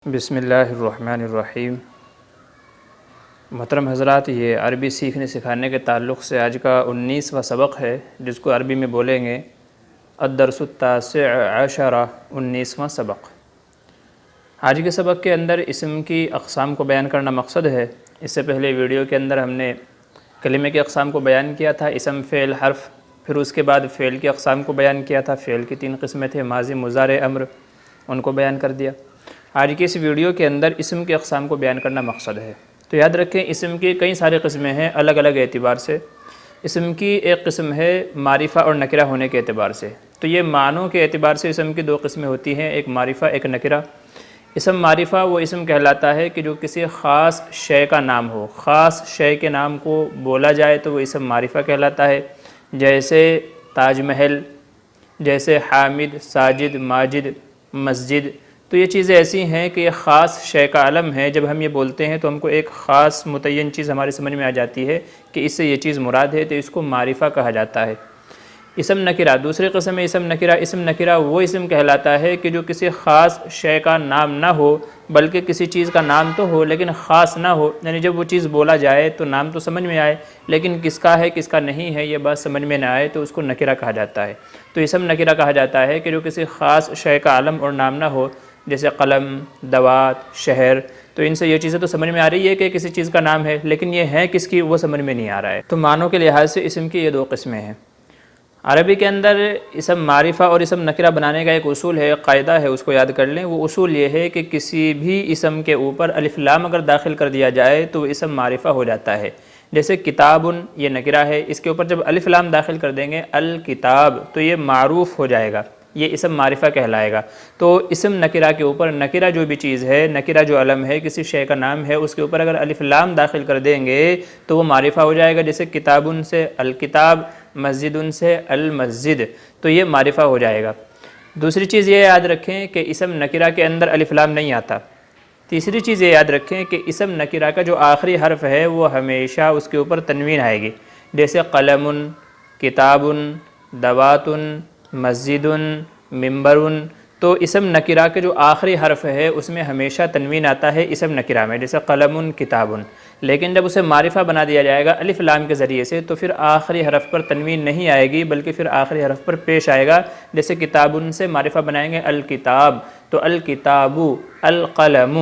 بسم اللہ الرحمن الرحیم۔ محترم حضرات، یہ عربی سیکھنے سکھانے کے تعلق سے آج کا 19واں سبق ہے، جس کو عربی میں بولیں گے الدرس التاسع عشر، 19واں سبق۔ آج کے سبق کے اندر اسم کی اقسام کو بیان کرنا مقصد ہے۔ اس سے پہلے ویڈیو کے اندر ہم نے کلمے کی اقسام کو بیان کیا تھا، اسم، فعل، حرف، پھر اس کے بعد فعل کی اقسام کو بیان کیا تھا۔ فعل کی 3 قسمیں تھے، ماضی، مضارع، امر، ان کو بیان کر دیا۔ آج کی اس ویڈیو کے اندر اسم کی اقسام کو بیان کرنا مقصد ہے۔ تو یاد رکھیں، اسم کی کئی سارے قسمیں ہیں الگ الگ اعتبار سے۔ اسم کی ایک قسم ہے معرفہ اور نکرہ ہونے کے اعتبار سے۔ تو یہ معنوں کے اعتبار سے اسم کی 2 قسمیں ہوتی ہیں، ایک معرفہ، ایک نکرہ۔ اسم معرفہ وہ اسم کہلاتا ہے کہ جو کسی خاص شے کا نام ہو، خاص شے کے نام کو بولا جائے تو وہ اسم معرفہ کہلاتا ہے، جیسے تاج محل، جیسے حامد، ساجد، ماجد، مسجد۔ تو یہ چیزیں ایسی ہیں کہ یہ خاص شے کا علم ہے، جب ہم یہ بولتے ہیں تو ہم کو ایک خاص متعین چیز ہمارے سمجھ میں آ جاتی ہے کہ اس سے یہ چیز مراد ہے، تو اس کو معرفہ کہا جاتا ہے۔ اسم نکرہ دوسری قسم ہے۔ اسم نکرہ، اسم نکرہ وہ اسم کہلاتا ہے کہ جو کسی خاص شے کا نام نہ ہو، بلکہ کسی چیز کا نام تو ہو لیکن خاص نہ ہو، یعنی جب وہ چیز بولا جائے تو نام تو سمجھ میں آئے لیکن کس کا ہے کس کا نہیں ہے یہ بات سمجھ میں نہ آئے، تو اس کو نکرہ کہا جاتا ہے۔ تو اسم نکرہ کہا جاتا ہے کہ جو کسی خاص شے کا علم اور نام نہ ہو، جیسے قلم، دوات، شہر۔ تو ان سے یہ چیزیں تو سمجھ میں آ رہی ہے کہ کسی چیز کا نام ہے، لیکن یہ ہے کس کی وہ سمجھ میں نہیں آ رہا ہے۔ تو معنوں کے لحاظ سے اسم کی یہ 2 قسمیں ہیں۔ عربی کے اندر اسم معرفہ اور اسم نکرہ بنانے کا ایک اصول ہے، ایک قاعدہ ہے، اس کو یاد کر لیں۔ وہ اصول یہ ہے کہ کسی بھی اسم کے اوپر الف لام اگر داخل کر دیا جائے تو وہ اسم معرفہ ہو جاتا ہے۔ جیسے کتابن، یہ نکرہ ہے، اس کے اوپر جب الف لام داخل کر دیں گے الکتاب تو یہ معروف ہو جائے گا، یہ اسم معرفہ کہلائے گا۔ تو اسم نکرہ کے اوپر، نکرہ جو بھی چیز ہے، نکرہ جو علم ہے، کسی شے کا نام ہے، اس کے اوپر اگر الف لام داخل کر دیں گے تو وہ معرفہ ہو جائے گا۔ جیسے کتابن سے الکتاب، مسجدن سے المسجد، تو یہ معرفہ ہو جائے گا۔ دوسری چیز یہ یاد رکھیں کہ اسم نکرہ کے اندر الف لام نہیں آتا۔ تیسری چیز یہ یاد رکھیں کہ اسم نکرہ کا جو آخری حرف ہے وہ ہمیشہ اس کے اوپر تنوین آئے گی، جیسے قلم، کتاب، دوات، مسجد، ممبر۔ تو اسم نکرہ کے جو آخری حرف ہے اس میں ہمیشہ تنوین آتا ہے اسم نکرہ میں، جیسے قلم، کتاب۔ لیکن جب اسے معرفہ بنا دیا جائے گا الف لام کے ذریعے سے تو پھر آخری حرف پر تنوین نہیں آئے گی، بلکہ پھر آخری حرف پر پیش آئے گا۔ جیسے کتابن سے معرفہ بنائیں گے الکتاب تو الکتاب، القلم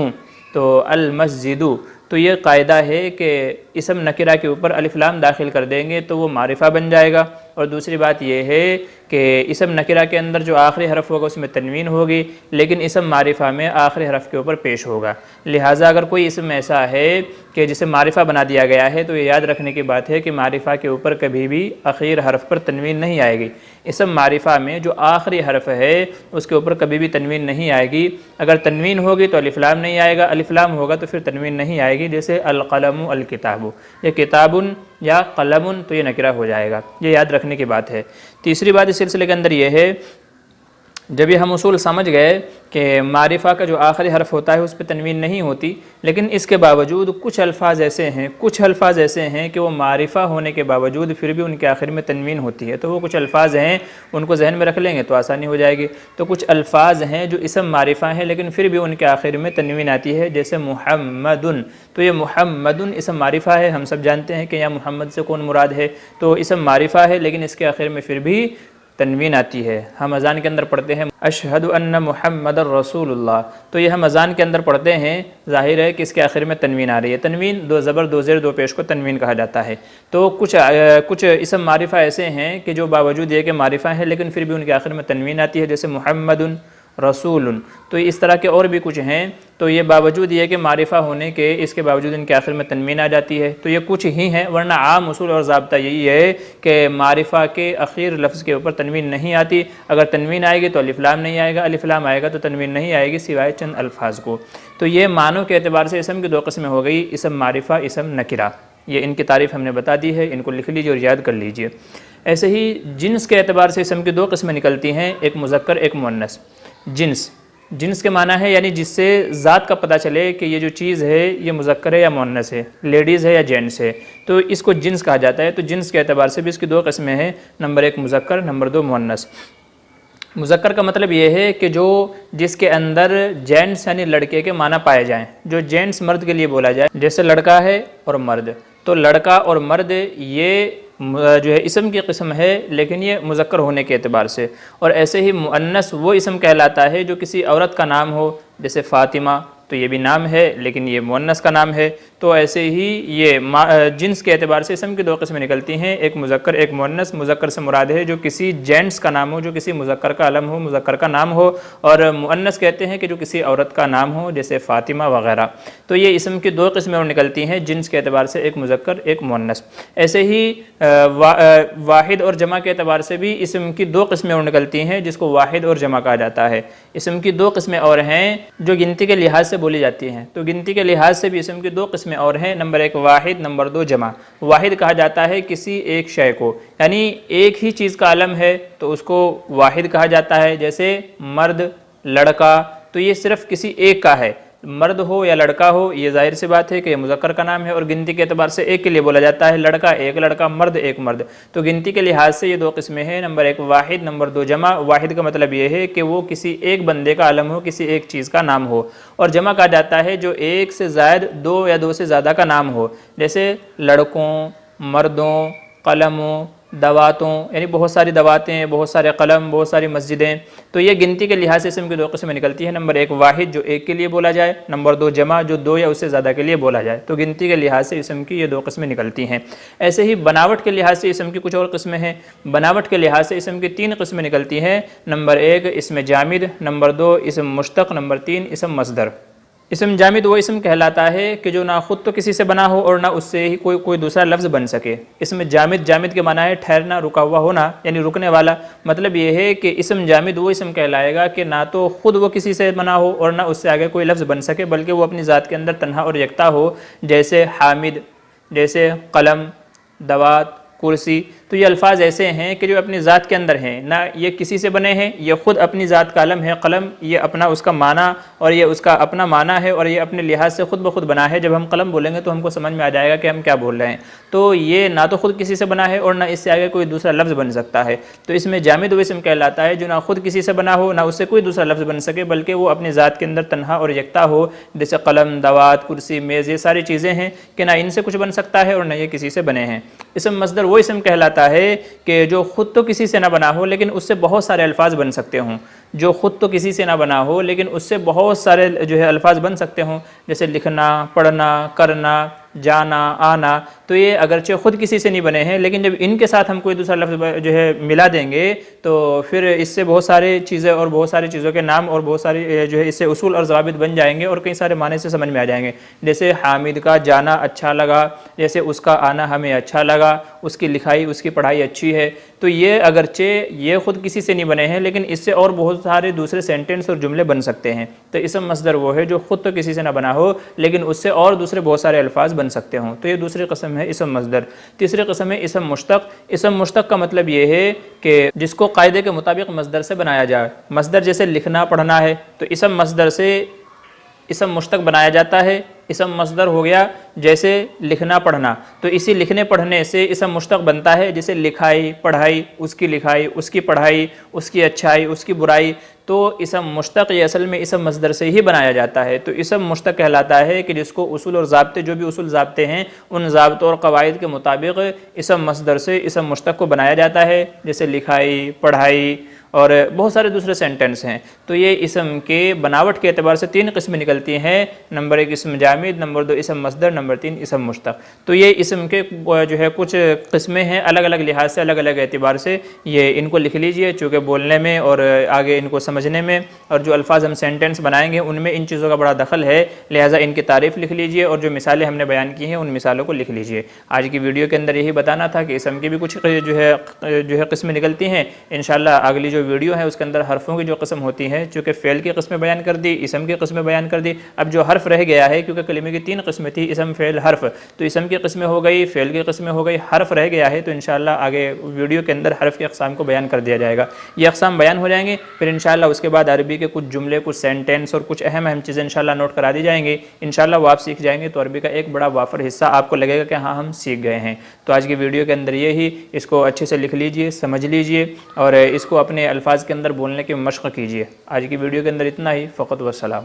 تو المسجد۔ تو یہ قاعدہ ہے کہ اسم نکرہ کے اوپر الف لام داخل کر دیں گے تو وہ معرفہ بن جائے گا۔ اور دوسری بات یہ ہے کہ اسم نکرہ کے اندر جو آخری حرف ہوگا اس میں تنوین ہوگی، لیکن اسم معرفہ میں آخری حرف کے اوپر پیش ہوگا۔ لہٰذا اگر کوئی اسم ایسا ہے کہ جسے معرفہ بنا دیا گیا ہے تو یہ یاد رکھنے کی بات ہے کہ معرفہ کے اوپر کبھی بھی اخیر حرف پر تنوین نہیں آئے گی۔ اسم معرفہ میں جو آخری حرف ہے اس کے اوپر کبھی بھی تنوین نہیں آئے گی۔ اگر تنوین ہوگی تو الف لام نہیں آئے گا، الف لام ہوگا تو پھر تنوین نہیں آئے گی، جیسے القلم، الکتاب۔ یہ کتابن یا قلمن تو یہ نکرہ ہو جائے گا، یہ یاد رکھنے کی بات ہے۔ تیسری بات اس سلسلے کے اندر یہ ہے، جب یہ ہم اصول سمجھ گئے کہ معرفہ کا جو آخری حرف ہوتا ہے اس پہ تنوین نہیں ہوتی، لیکن اس کے باوجود کچھ الفاظ ایسے ہیں کہ وہ معرفہ ہونے کے باوجود پھر بھی ان کے آخر میں تنوین ہوتی ہے، تو وہ کچھ الفاظ ہیں، ان کو ذہن میں رکھ لیں گے تو آسانی ہو جائے گی۔ تو کچھ الفاظ ہیں جو اسم معرفہ ہیں لیکن پھر بھی ان کے آخر میں تنوین آتی ہے، جیسے محمدن۔ تو یہ محمدن اسم معرفہ ہے، ہم سب جانتے ہیں کہ یہاں محمد سے کون مراد ہے، تو اسم معرفہ ہے لیکن اس کے آخر میں پھر بھی تنوین آتی ہے۔ ہم اذان کے اندر پڑھتے ہیں اشہد ان محمد الرسول اللہ، تو یہ ہم اذان کے اندر پڑھتے ہیں، ظاہر ہے کہ اس کے آخر میں تنوین آ رہی ہے۔ تنوین 2 زبر 2 زیر 2 پیش کو تنوین کہا جاتا ہے۔ تو کچھ اسم معرفہ ایسے ہیں کہ جو باوجود یہ کہ معرفہ ہے لیکن پھر بھی ان کے آخر میں تنوین آتی ہے، جیسے محمد رسول۔ تو اس طرح کے اور بھی کچھ ہیں، تو یہ باوجود یہ کہ معرفہ ہونے کے اس کے باوجود ان کے آخر میں تنوین آ جاتی ہے۔ تو یہ کچھ ہی ہیں، ورنہ عام اصول اور ضابطہ یہی ہے کہ معرفہ کے اخیر لفظ کے اوپر تنوین نہیں آتی۔ اگر تنوین آئے گی تو الف لام نہیں آئے گا، الف لام آئے گا تو تنوین نہیں آئے گی سوائے چند الفاظ کو۔ تو یہ معنوں کے اعتبار سے اسم کی 2 قسمیں ہو گئی، اسم معرفہ، اسم نکرہ۔ یہ ان کی تعریف ہم نے بتا دی ہے، ان کو لکھ لیجیے اور یاد کر لیجیے۔ ایسے ہی جنس کے اعتبار سے اسم کی 2 قسمیں نکلتی ہیں، ایک مذکر ایک مؤنث۔ جنس کے معنی ہے یعنی جس سے ذات کا پتہ چلے کہ یہ جو چیز ہے یہ مذکر ہے یا مؤنث ہے، لیڈیز ہے یا جینٹس ہے، تو اس کو جنس کہا جاتا ہے۔ تو جنس کے اعتبار سے بھی اس کی 2 قسمیں ہیں، نمبر 1 مذکر، نمبر 2 مؤنث۔ مذکر کا مطلب یہ ہے کہ جس کے اندر جینٹس یعنی لڑکے کے معنی پائے جائیں، جو جینٹس مرد کے لیے بولا جائے، جیسے لڑکا ہے اور مرد، تو لڑکا اور مرد یہ جو ہے اسم کی قسم ہے، لیکن یہ مذکر ہونے کے اعتبار سے. اور ایسے ہی مؤنث وہ اسم کہلاتا ہے جو کسی عورت کا نام ہو، جیسے فاطمہ، تو یہ بھی نام ہے لیکن یہ مؤنث کا نام ہے. تو ایسے ہی یہ جنس کے اعتبار سے اسم کی دو قسمیں نکلتی ہیں، ایک مذکر ایک مؤنث. مذکر سے مراد ہے جو کسی جینٹس کا نام ہو، جو کسی مذکر کا علم ہو، مذکر کا نام ہو، اور مؤنث کہتے ہیں کہ جو کسی عورت کا نام ہو، جیسے فاطمہ وغیرہ. تو یہ اسم کی دو قسمیں اور نکلتی ہیں، جنس کے اعتبار سے ایک مذکر ایک مؤنث. ایسے ہی واحد اور جمع کے اعتبار سے بھی اسم کی دو قسمیں اور نکلتی ہیں، جس کو واحد اور جمع کہا جاتا ہے. اسم کی دو قسمیں اور ہیں جو گنتی کے لحاظ سے بولی جاتی ہیں. تو گنتی کے لحاظ سے بھی اسم کی دو قسمیں اور ہیں، نمبر ایک واحد، نمبر دو جمع. واحد کہا جاتا ہے کسی ایک شے کو، یعنی ایک ہی چیز کا علم ہے تو اس کو واحد کہا جاتا ہے، جیسے مرد، لڑکا، تو یہ صرف کسی ایک کا ہے. مرد ہو یا لڑکا ہو، یہ ظاہر سی بات ہے کہ یہ مذکر کا نام ہے اور گنتی کے اعتبار سے ایک کے لیے بولا جاتا ہے، لڑکا ایک لڑکا، مرد ایک مرد. تو گنتی کے لحاظ سے یہ دو قسمیں ہیں، نمبر ایک واحد، نمبر دو جمع. واحد کا مطلب یہ ہے کہ وہ کسی ایک بندے کا علم ہو، کسی ایک چیز کا نام ہو. اور جمع کہا جاتا ہے جو ایک سے زائد دو یا دو سے زیادہ کا نام ہو، جیسے لڑکوں، مردوں، قلموں، دواتوں، یعنی بہت ساری دواتیں، بہت سارے قلم، بہت ساری مسجدیں. تو یہ گنتی کے لحاظ سے اسم کی دو قسمیں نکلتی ہیں، نمبر ایک واحد جو ایک کے لیے بولا جائے، نمبر دو جمع جو دو یا اس سے زیادہ کے لیے بولا جائے. تو گنتی کے لحاظ سے اسم کی یہ دو قسمیں نکلتی ہیں. ایسے ہی بناوٹ کے لحاظ سے اسم کی کچھ اور قسمیں ہیں. بناوٹ کے لحاظ سے اسم کی تین قسمیں نکلتی ہیں، نمبر ایک اسم جامد، نمبر دو اسم مشتق، نمبر تین اسم مصدر. اسم جامد وہ اسم کہلاتا ہے کہ جو نہ خود تو کسی سے بنا ہو اور نہ اس سے ہی کوئی دوسرا لفظ بن سکے. اسم جامد کے معنی ہے ٹھہرنا، رکا ہوا ہونا، یعنی رکنے والا. مطلب یہ ہے کہ اسم جامد وہ اسم کہلائے گا کہ نہ تو خود وہ کسی سے بنا ہو اور نہ اس سے آگے کوئی لفظ بن سکے، بلکہ وہ اپنی ذات کے اندر تنہا اور یکتا ہو، جیسے حامد، جیسے قلم، دوات، کرسی. تو یہ الفاظ ایسے ہیں کہ جو اپنی ذات کے اندر ہیں، نہ یہ کسی سے بنے ہیں، یہ خود اپنی ذات کا علم ہے. قلم یہ اپنا اس کا معنی اور یہ اس کا اپنا معنی ہے اور یہ اپنے لحاظ سے خود بخود بنا ہے. جب ہم قلم بولیں گے تو ہم کو سمجھ میں آ جائے گا کہ ہم کیا بول رہے ہیں. تو یہ نہ تو خود کسی سے بنا ہے اور نہ اس سے آگے کوئی دوسرا لفظ بن سکتا ہے. تو اس میں جامد وہ اسم کہلاتا ہے جو نہ خود کسی سے بنا ہو، نہ اس سے کوئی دوسرا لفظ بن سکے، بلکہ وہ اپنی ذات کے اندر تنہا اور یکتا ہو، جیسے قلم، دوات، کرسی، میز، یہ ساری چیزیں ہیں کہ نہ ان سے کچھ بن سکتا ہے اور نہ یہ کسی سے بنے ہیں. اسم مصدر وہ اسم کہلاتا ہے کہ جو خود تو کسی سے نہ بنا ہو لیکن اس سے بہت سارے الفاظ بن سکتے ہوں. جو خود تو کسی سے نہ بنا ہو لیکن اس سے بہت سارے جو ہے الفاظ بن سکتے ہوں، جیسے لکھنا، پڑھنا، کرنا، جانا، آنا. تو یہ اگرچہ خود کسی سے نہیں بنے ہیں لیکن جب ان کے ساتھ ہم کوئی دوسرا لفظ جو ہے ملا دیں گے تو پھر اس سے بہت ساری چیزیں اور بہت ساری چیزوں کے نام اور بہت ساری جو ہے اس سے اصول اور ضوابط بن جائیں گے اور کئی سارے معنی سے سمجھ میں آ جائیں گے. جیسے حامد کا جانا اچھا لگا، جیسے اس کا آنا ہمیں اچھا لگا، اس کی لکھائی، اس کی پڑھائی اچھی ہے. تو یہ اگرچہ یہ خود کسی سے نہیں بنے ہیں لیکن اس سے اور بہت سارے دوسرے سینٹنس اور جملے بن سکتے ہیں. تو اسم مصدر وہ ہے جو خود تو کسی سے نہ بنا ہو لیکن اس سے اور دوسرے بہت سارے الفاظ بن سکتے ہوں. تو یہ دوسری قسم ہے اسم مصدر. تیسری قسم ہے اسم مشتق. اسم مشتق کا مطلب یہ ہے کہ جس کو قاعدے کے مطابق مصدر سے بنایا جائے. مصدر جیسے لکھنا، پڑھنا ہے تو اسم مصدر سے اسم مشتق بنایا جاتا ہے. اسم مصدر ہو گیا جیسے لکھنا، پڑھنا، تو اسی لکھنے پڑھنے سے اسم مشتق بنتا ہے، جیسے لکھائی، پڑھائی، اس کی لکھائی، اس کی پڑھائی، اس کی اچھائی، اس کی برائی. تو اسم مشتق یہ اصل میں اسم مصدر سے ہی بنایا جاتا ہے. تو اسم مشتق کہلاتا ہے کہ جس کو اصول اور ضابطے، جو بھی اصول ضابطے ہیں ان ضابطوں اور قواعد کے مطابق اسم مصدر سے اسم مشتق کو بنایا جاتا ہے، جیسے لکھائی، پڑھائی اور بہت سارے دوسرے سینٹنس ہیں. تو یہ اسم کے بناوٹ کے اعتبار سے تین قسمیں نکلتی ہیں، نمبر ایک اسم جامد، نمبر دو اسم مصدر، نمبر تین اسم مشتق. تو یہ اسم کے جو ہے کچھ قسمیں ہیں، الگ الگ لحاظ سے، الگ الگ اعتبار سے. یہ ان کو لکھ لیجئے چونکہ بولنے میں اور آگے ان کو سمجھنے میں اور جو الفاظ ہم سینٹنس بنائیں گے ان میں ان چیزوں کا بڑا دخل ہے، لہٰذا ان کی تعریف لکھ لیجئے اور جو مثالیں ہم نے بیان کی ہیں ان مثالوں کو لکھ لیجئے. آج کی ویڈیو کے اندر یہی بتانا تھا کہ اسم کی بھی کچھ جو ہے قسمیں نکلتی ہیں. انشاءاللہ اگلی جو ویڈیو ہے اس کے اندر حرفوں کی جو قسم ہوتی ہے، چونکہ فعل کی قسمیں بیان کر دی، اسم کی قسمیں بیان کر دی. اب جو حرف رہ گیا ہے، کیونکہ کلمے کی تین قسمیں تھی، اسم، فعل، حرف، تو اسم کی قسمیں ہو گئی، فعل کی قسمیں ہو گئی، حرف رہ گیا ہے. تو انشاءاللہ آگے ویڈیو کے اندر حرف کی اقسام کو بیان کر دیا جائے گا. یہ اقسام بیان ہو جائیں گے، پھر انشاءاللہ اس کے بعد عربی کے کچھ جملے، کچھ سینٹنس اور کچھ اہم چیزیں انشاءاللہ نوٹ کرا دی جائیں گی. انشاءاللہ وہ آپ سیکھ جائیں گے تو عربی کا ایک بڑا وافر حصہ آپ کو لگے گا کہ ہاں ہم سیکھ گئے ہیں. تو آج کی ویڈیو کے اندر یہی، اس کو اچھے سے لکھ لیجئے، سمجھ لیجئے اور اس کو اپنے نئے الفاظ کے اندر بولنے کی مشق کیجیے۔ آج کی ویڈیو کے اندر اتنا ہی، فقط و سلام۔